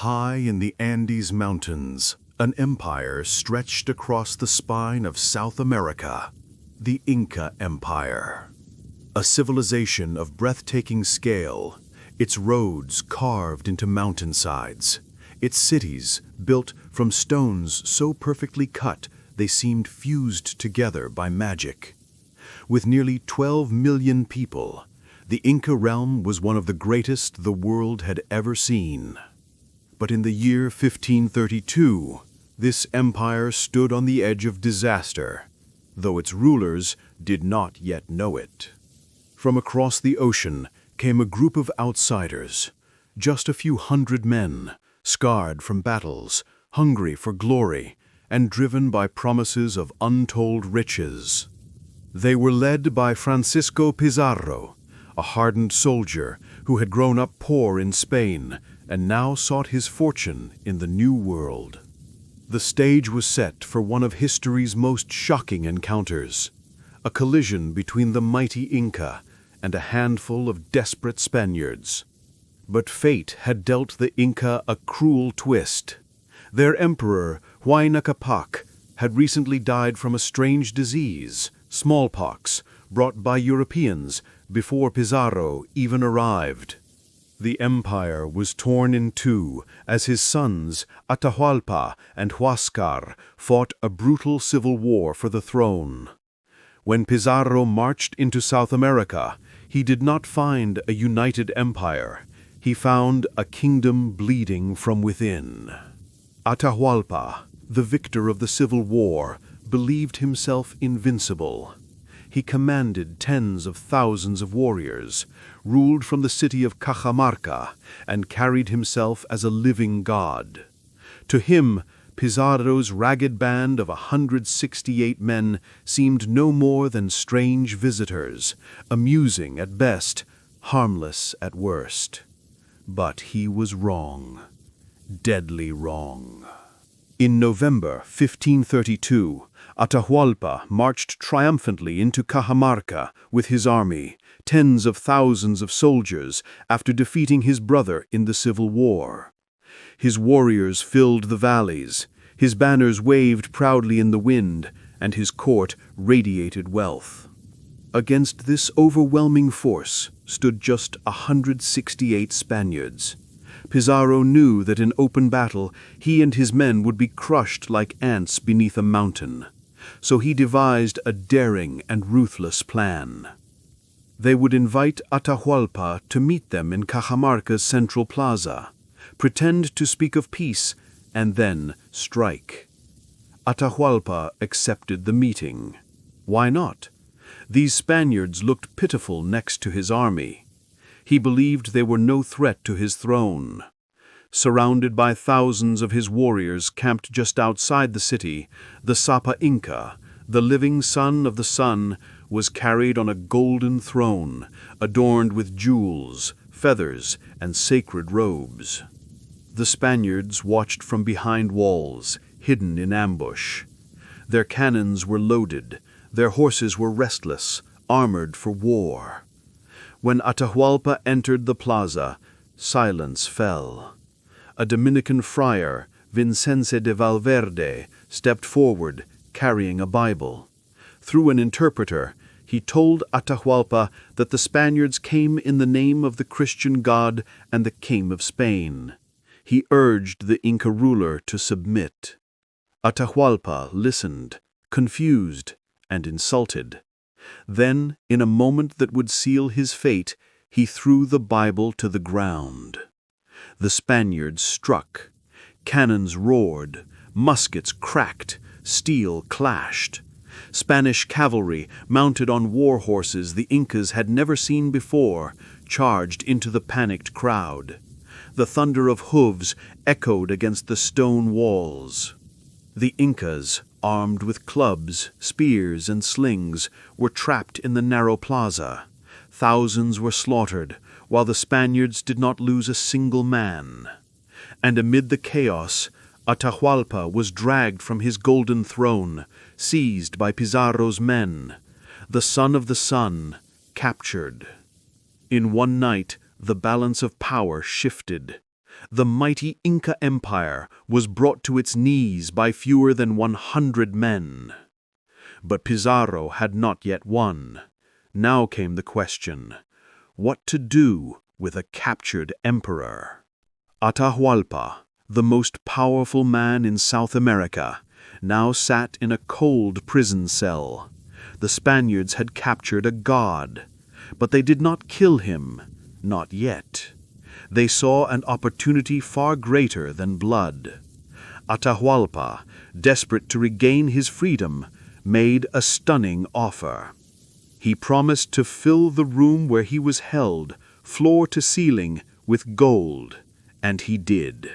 High in the Andes Mountains, an empire stretched across the spine of South America, the Inca Empire. A civilization of breathtaking scale, its roads carved into mountainsides, its cities built from stones so perfectly cut they seemed fused together by magic. With nearly 12 million people, the Inca realm was one of the greatest the world had ever seen. But in the year 1532, this empire stood on the edge of disaster, though its rulers did not yet know it. From across the ocean came a group of outsiders, just a few hundred men, scarred from battles, hungry for glory, and driven by promises of untold riches. They were led by Francisco Pizarro, a hardened soldier who had grown up poor in Spain and now sought his fortune in the New World. The stage was set for one of history's most shocking encounters, a collision between the mighty Inca and a handful of desperate Spaniards. But fate had dealt the Inca a cruel twist. Their emperor, Huayna Capac, had recently died from a strange disease, smallpox, brought by Europeans before Pizarro even arrived. The empire was torn in two as his sons, Atahualpa and Huáscar, fought a brutal civil war for the throne. When Pizarro marched into South America, he did not find a united empire. He found a kingdom bleeding from within. Atahualpa, the victor of the civil war, believed himself invincible. He commanded tens of thousands of warriors, ruled from the city of Cajamarca, and carried himself as a living god. To him, Pizarro's ragged band of 168 men seemed no more than strange visitors, amusing at best, harmless at worst. But he was wrong, deadly wrong. In November 1532, Atahualpa marched triumphantly into Cajamarca with his army, tens of thousands of soldiers, after defeating his brother in the Civil War. His warriors filled the valleys, his banners waved proudly in the wind, and his court radiated wealth. Against this overwhelming force stood just 168 Spaniards. Pizarro knew that in open battle he and his men would be crushed like ants beneath a mountain. So he devised a daring and ruthless plan. They would invite Atahualpa to meet them in Cajamarca's central plaza, pretend to speak of peace, and then strike. Atahualpa accepted the meeting. Why not? These Spaniards looked pitiful next to his army. He believed they were no threat to his throne. Surrounded by thousands of his warriors camped just outside the city, the Sapa Inca, the living son of the sun, was carried on a golden throne, adorned with jewels, feathers, and sacred robes. The Spaniards watched from behind walls, hidden in ambush. Their cannons were loaded, their horses were restless, armored for war. When Atahualpa entered the plaza, silence fell. A Dominican friar, Vicente de Valverde, stepped forward, carrying a Bible. Through an interpreter, he told Atahualpa that the Spaniards came in the name of the Christian God and the King of Spain. He urged the Inca ruler to submit. Atahualpa listened, confused and insulted. Then, in a moment that would seal his fate, he threw the Bible to the ground. The Spaniards struck. Cannons roared, muskets cracked, steel clashed. Spanish cavalry, mounted on war horses the Incas had never seen before, charged into the panicked crowd. The thunder of hooves echoed against the stone walls. The Incas, armed with clubs, spears, and slings, were trapped in the narrow plaza. Thousands were slaughtered, while the Spaniards did not lose a single man. And amid the chaos, Atahualpa was dragged from his golden throne, seized by Pizarro's men. The son of the sun, captured. In one night, the balance of power shifted. The mighty Inca Empire was brought to its knees by fewer than 100 men. But Pizarro had not yet won. Now came the question: what to do with a captured emperor? Atahualpa, the most powerful man in South America, now sat in a cold prison cell. The Spaniards had captured a god, but they did not kill him, not yet. They saw an opportunity far greater than blood. Atahualpa, desperate to regain his freedom, made a stunning offer. He promised to fill the room where he was held, floor to ceiling, with gold, and he did.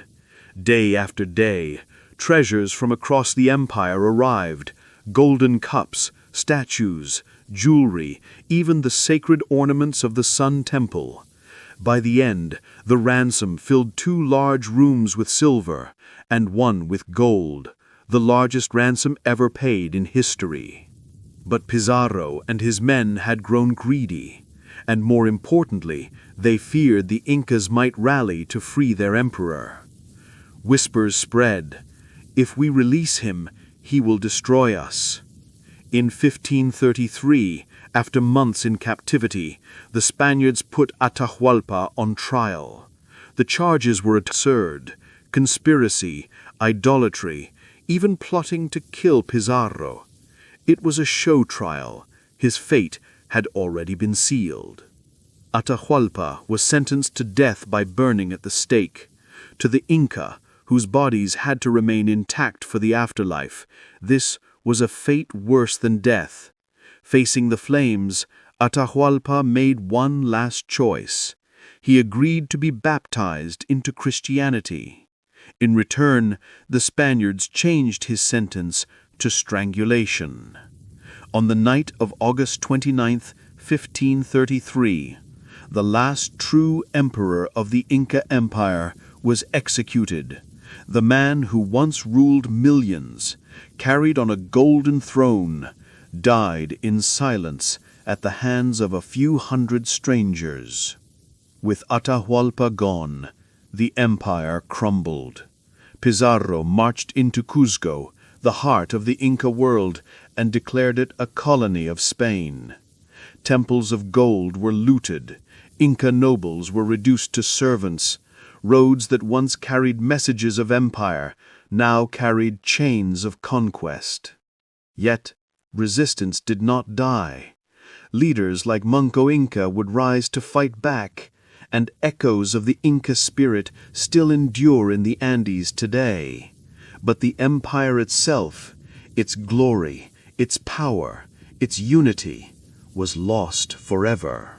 Day after day, treasures from across the empire arrived: golden cups, statues, jewelry, even the sacred ornaments of the Sun Temple. By the end, the ransom filled 2 large rooms with silver and 1 with gold, the largest ransom ever paid in history. But Pizarro and his men had grown greedy, and more importantly, they feared the Incas might rally to free their emperor. Whispers spread: if we release him, he will destroy us. In 1533, after months in captivity, the Spaniards put Atahualpa on trial. The charges were absurd: conspiracy, idolatry, even plotting to kill Pizarro. It was a show trial. His fate had already been sealed. Atahualpa was sentenced to death by burning at the stake. To the Inca, whose bodies had to remain intact for the afterlife, this was a fate worse than death. Facing the flames, Atahualpa made one last choice. He agreed to be baptized into Christianity. In return, the Spaniards changed his sentence to strangulation. On the night of August 29, 1533, the last true emperor of the Inca Empire was executed. The man who once ruled millions, carried on a golden throne, died in silence at the hands of a few hundred strangers. With Atahualpa gone, the empire crumbled. Pizarro marched into Cuzco, the heart of the Inca world, and declared it a colony of Spain. Temples of gold were looted. Inca nobles were reduced to servants. Roads that once carried messages of empire now carried chains of conquest. Yet, resistance did not die. Leaders like Manco Inca would rise to fight back, and echoes of the Inca spirit still endure in the Andes today. But the empire itself, its glory, its power, its unity, was lost forever.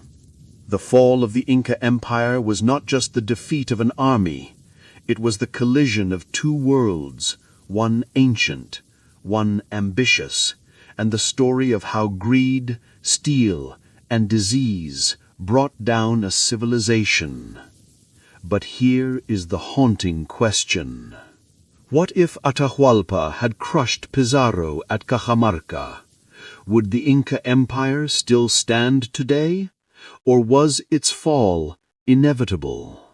The fall of the Inca Empire was not just the defeat of an army. It was the collision of 2 worlds, one ancient, one ambitious, and the story of how greed, steel, and disease brought down a civilization. But here is the haunting question. What if Atahualpa had crushed Pizarro at Cajamarca? Would the Inca Empire still stand today? Or was its fall inevitable?